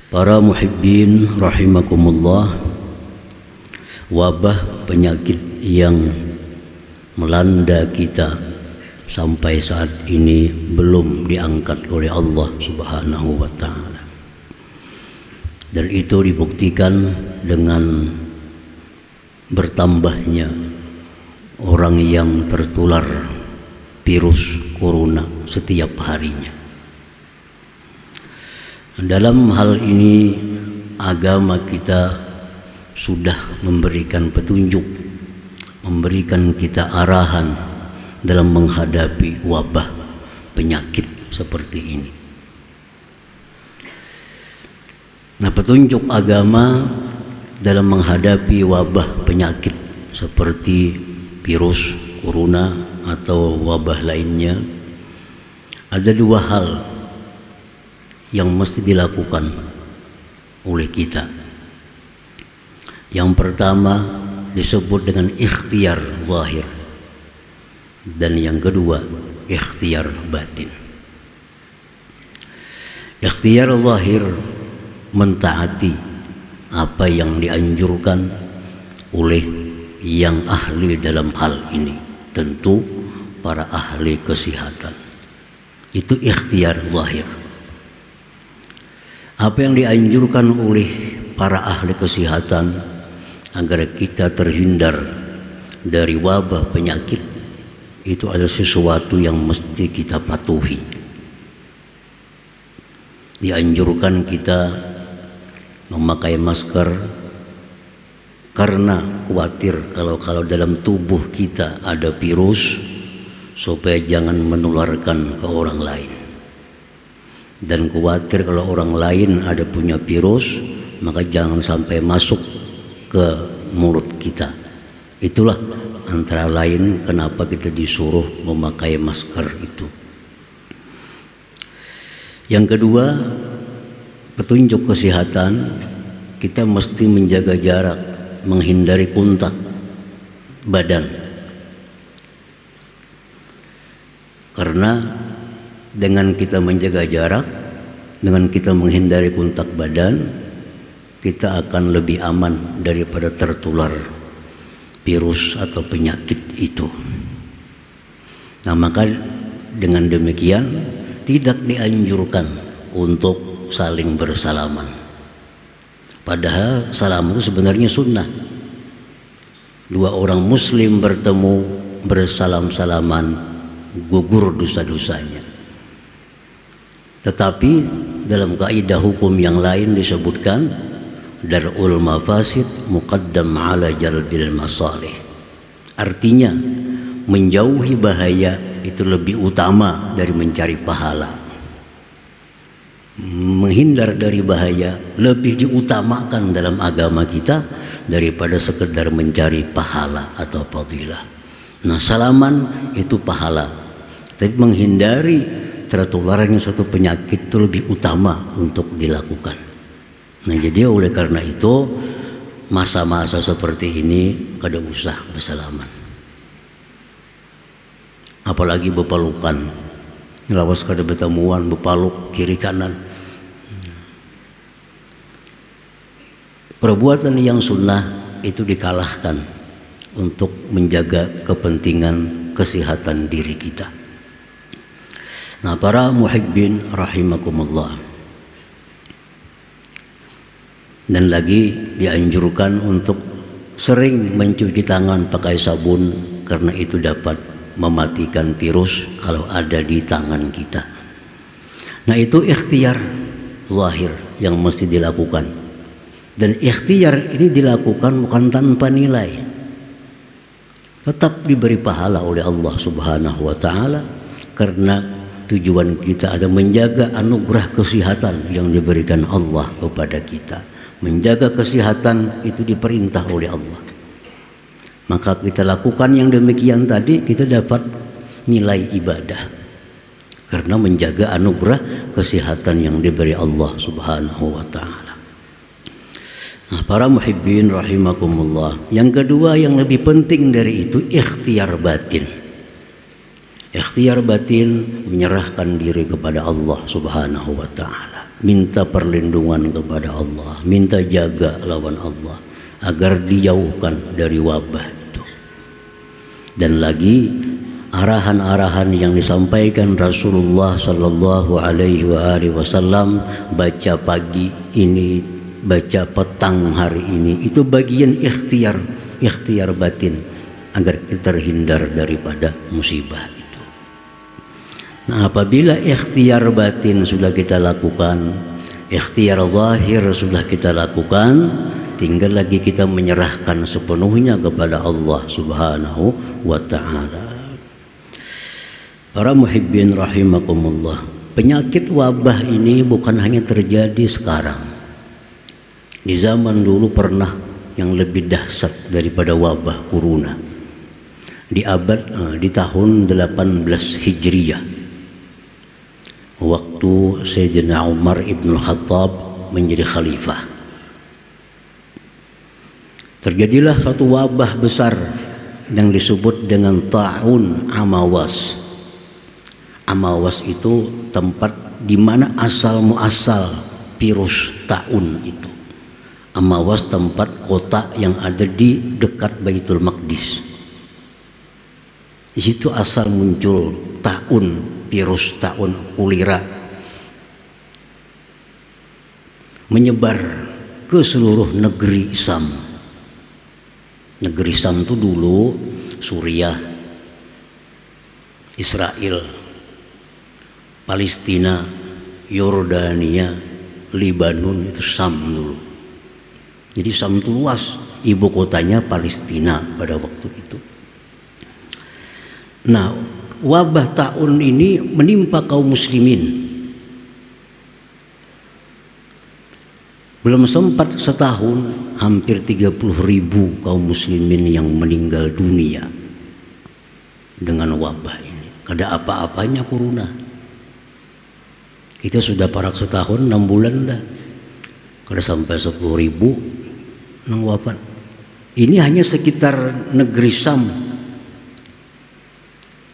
Para muhibbin rahimakumullah, wabah penyakit yang melanda kita sampai saat ini belum diangkat oleh Allah Subhanahu wa ta'ala. Dan itu dibuktikan dengan bertambahnya orang yang tertular virus corona setiap harinya. Dalam hal ini agama kita sudah memberikan petunjuk, memberikan kita arahan dalam menghadapi wabah penyakit seperti ini. Nah, petunjuk agama dalam menghadapi wabah penyakit seperti virus corona atau wabah lainnya, ada dua hal yang mesti dilakukan oleh kita. Yang pertama disebut dengan ikhtiar zahir, dan yang kedua ikhtiar batin. Ikhtiar zahir mentaati apa yang dianjurkan oleh yang ahli dalam hal ini, tentu para ahli kesehatan. Itu ikhtiar zahir. Apa yang dianjurkan oleh para ahli kesehatan agar kita terhindar dari wabah penyakit, itu adalah sesuatu yang mesti kita patuhi. Dianjurkan kita memakai masker karena khawatir kalau dalam tubuh kita ada virus, supaya jangan menularkan ke orang lain. Dan khawatir kalau orang lain ada punya virus, maka jangan sampai masuk ke mulut kita. Itulah antara lain kenapa kita disuruh memakai masker itu. Yang kedua, petunjuk kesehatan, kita mesti menjaga jarak, menghindari kontak badan. Karena dengan kita menjaga jarak, dengan kita menghindari kontak badan, kita akan lebih aman daripada tertular virus atau penyakit itu. Nah, maka dengan demikian tidak dianjurkan untuk saling bersalaman. Padahal salam itu sebenarnya sunnah. Dua orang muslim bertemu bersalam-salaman, gugur dosa-dosanya. Tetapi dalam kaidah hukum yang lain disebutkan dar'ul mafasid muqaddam ala jalbil masalih. Artinya menjauhi bahaya itu lebih utama dari mencari pahala. Menghindar dari bahaya lebih diutamakan dalam agama kita daripada sekedar mencari pahala atau fadilah. Nah, salaman itu pahala, tapi menghindari tertularnya suatu penyakit itu lebih utama untuk dilakukan. Nah, jadi oleh karena itu masa-masa seperti ini kada usah bersalaman, apalagi bepelukan. Lawas kada bertemuan bepaluk kiri kanan. Perbuatan yang sunnah itu dikalahkan untuk menjaga kepentingan kesehatan diri kita. Nah, para muhibbin rahimakumullah, dan lagi dianjurkan untuk sering mencuci tangan pakai sabun, karena itu dapat mematikan virus kalau ada di tangan kita. Nah, itu ikhtiar zahir yang mesti dilakukan, dan ikhtiar ini dilakukan bukan tanpa nilai, tetap diberi pahala oleh Allah Subhanahu wa ta'ala, karena tujuan kita ada menjaga anugerah kesehatan yang diberikan Allah kepada kita. Menjaga kesehatan itu diperintah oleh Allah. Maka kita lakukan yang demikian tadi, kita dapat nilai ibadah. Karena menjaga anugerah kesehatan yang diberi Allah Subhanahu wa ta'ala. Nah, para muhibbin rahimakumullah, yang kedua yang lebih penting dari itu ikhtiar batin. Ikhtiar batin menyerahkan diri kepada Allah Subhanahu wa ta'ala. minta perlindungan kepada Allah, minta jaga lawan Allah agar dijauhkan dari wabah itu. Dan lagi arahan-arahan yang disampaikan Rasulullah sallallahu alaihi wasallam, baca pagi ini, baca petang hari ini, itu bagian ikhtiar batin agar kita terhindar daripada musibah itu. Nah, apabila ikhtiar batin sudah kita lakukan, ikhtiar zahir sudah kita lakukan, tinggal lagi kita menyerahkan sepenuhnya kepada Allah Subhanahu wa ta'ala. Para muhibbin rahimakumullah, penyakit wabah ini bukan hanya terjadi sekarang. Di zaman dulu pernah yang lebih dahsyat daripada wabah corona. Di tahun 18 Hijriyah, waktu Sayyidina Umar ibn Khattab menjadi khalifah, terjadilah satu wabah besar yang disebut dengan ta'un Amawas. Amawas itu tempat di mana asal muasal virus ta'un itu. Amawas tempat kota yang ada di dekat Baitul Maqdis. Di situ asal muncul ta'un, virus ta'un kulira, menyebar ke seluruh negeri Sam. Negeri Sam itu dulu Suriah, Israel, Palestina, Yordania, Lebanon, itu Sam dulu. Jadi Sam itu luas, ibu kotanya Palestina pada waktu itu. Nah, wabah ta'un ini menimpa kaum muslimin. Belum sempat setahun, hampir 30.000 kaum muslimin yang meninggal dunia dengan wabah ini. Kada apa-apanya corona. Kita sudah parak setahun, 6 bulan dah. Kada sampai 10.000 yang wafat. Ini hanya sekitar negeri Sam.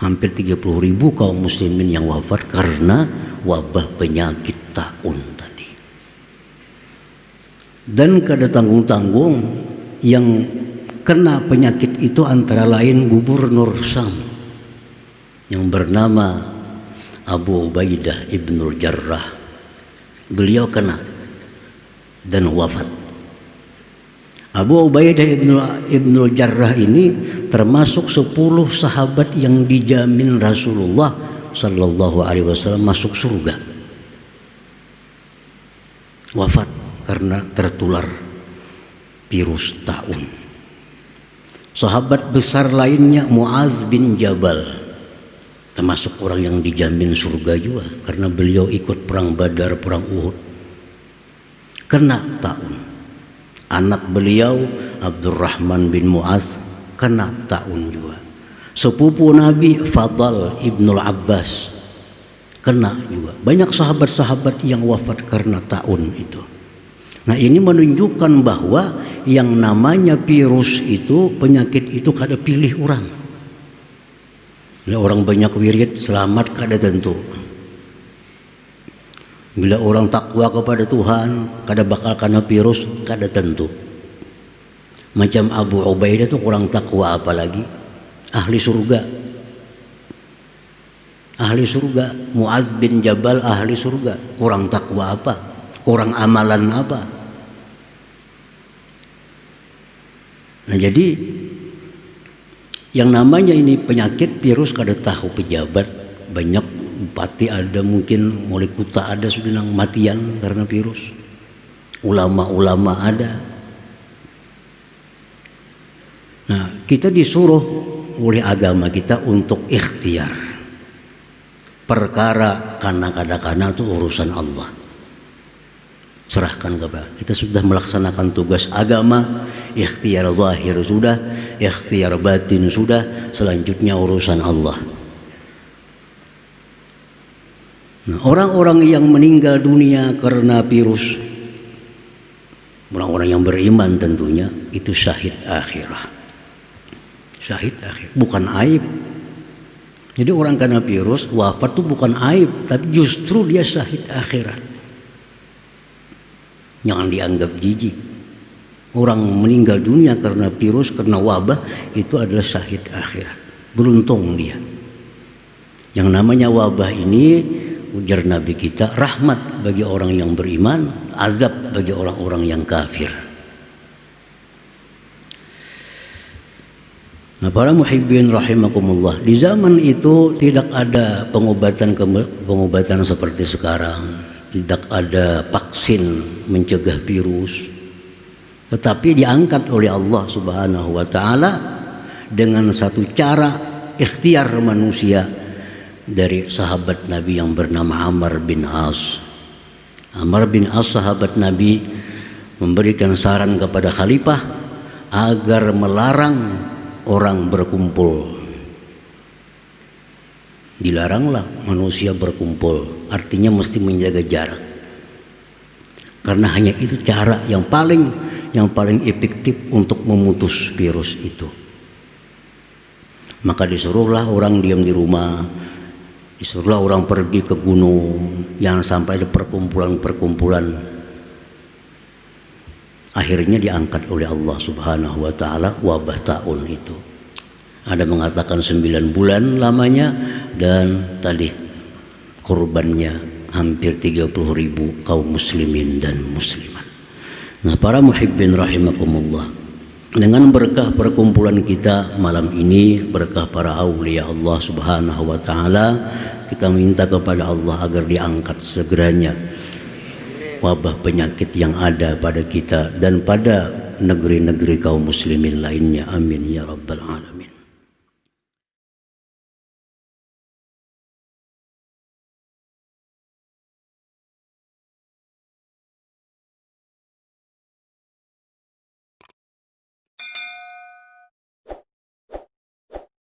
Hampir 30.000 kaum muslimin yang wafat karena wabah penyakit ta'un tadi. Dan kada tanggung-tanggung yang kena penyakit itu antara lain gubernur Sam yang bernama Abu Ubaidah ibnul Jarrah. Beliau kena dan wafat. Abu Ubaidah ibnul Jarrah ini termasuk 10 sahabat yang dijamin Rasulullah sallallahu alaihi wasallam masuk surga. Wafat karena tertular virus ta'un. Sahabat besar lainnya Muaz bin Jabal, termasuk orang yang dijamin surga juga karena beliau ikut perang Badar, perang Uhud, kena ta'un. Anak beliau Abdurrahman bin Muaz kena ta'un juga. Sepupu Nabi Fadl ibnul Abbas kena juga. Banyak sahabat-sahabat yang wafat karena ta'un itu. Nah, ini menunjukkan bahwa yang namanya virus itu, penyakit itu kada pilih orang. Bila orang banyak wirid selamat kada tentu. Bila orang takwa kepada Tuhan kada bakal kena virus, kada tentu. Macam Abu Ubaidah itu kurang takwa, apalagi ahli surga. Ahli surga. Muaz bin Jabal ahli surga. Kurang takwa apa? Kurang amalan apa? Nah, jadi yang namanya ini penyakit virus kada tahu pejabat. Banyak bupati ada, mungkin wali kota ada sudah nang matian karena virus. Ulama-ulama ada. Nah, kita disuruh oleh agama kita untuk ikhtiar. Perkara kana-kana itu urusan Allah. Serahkan kepada kita. Sudah melaksanakan tugas agama, ikhtiar zahir sudah, ikhtiar batin sudah, selanjutnya urusan Allah. Nah, orang-orang yang meninggal dunia karena virus, orang-orang yang beriman tentunya, itu syahid akhirah. Syahid akhir, bukan aib. Jadi orang kena virus wafat itu bukan aib, tapi justru dia syahid akhirat. Jangan dianggap jijik. Orang meninggal dunia karena virus, karena wabah, itu adalah syahid akhirat. Beruntung dia. Yang namanya wabah ini, ujar Nabi kita, rahmat bagi orang yang beriman, azab bagi orang-orang yang kafir. Nah, para muhibbin rahimakumullah, di zaman itu tidak ada pengobatan seperti sekarang, tidak ada vaksin mencegah virus. Tetapi diangkat oleh Allah Subhanahu wa taala dengan satu cara ikhtiar manusia dari sahabat Nabi yang bernama Amr bin As. Amr bin As, sahabat Nabi, memberikan saran kepada khalifah agar melarang orang berkumpul. Dilaranglah manusia berkumpul, artinya mesti menjaga jarak. Karena hanya itu cara yang paling efektif untuk memutus virus itu. Maka disuruhlah orang diam di rumah, disuruhlah orang pergi ke gunung, jangan sampai ada perkumpulan-perkumpulan. Akhirnya diangkat oleh Allah Subhanahu wa taala wabah taun itu. Ada mengatakan 9 bulan lamanya, dan tadi korbannya hampir 30.000 kaum muslimin dan muslimat. Nah, para muhibbin rahimakumullah, dengan berkah perkumpulan kita malam ini, berkah para aulia Allah Subhanahu wa taala, kita minta kepada Allah agar diangkat segeranya wabah penyakit yang ada pada kita dan pada negeri-negeri kaum muslimin lainnya. Amin ya rabbal alamin.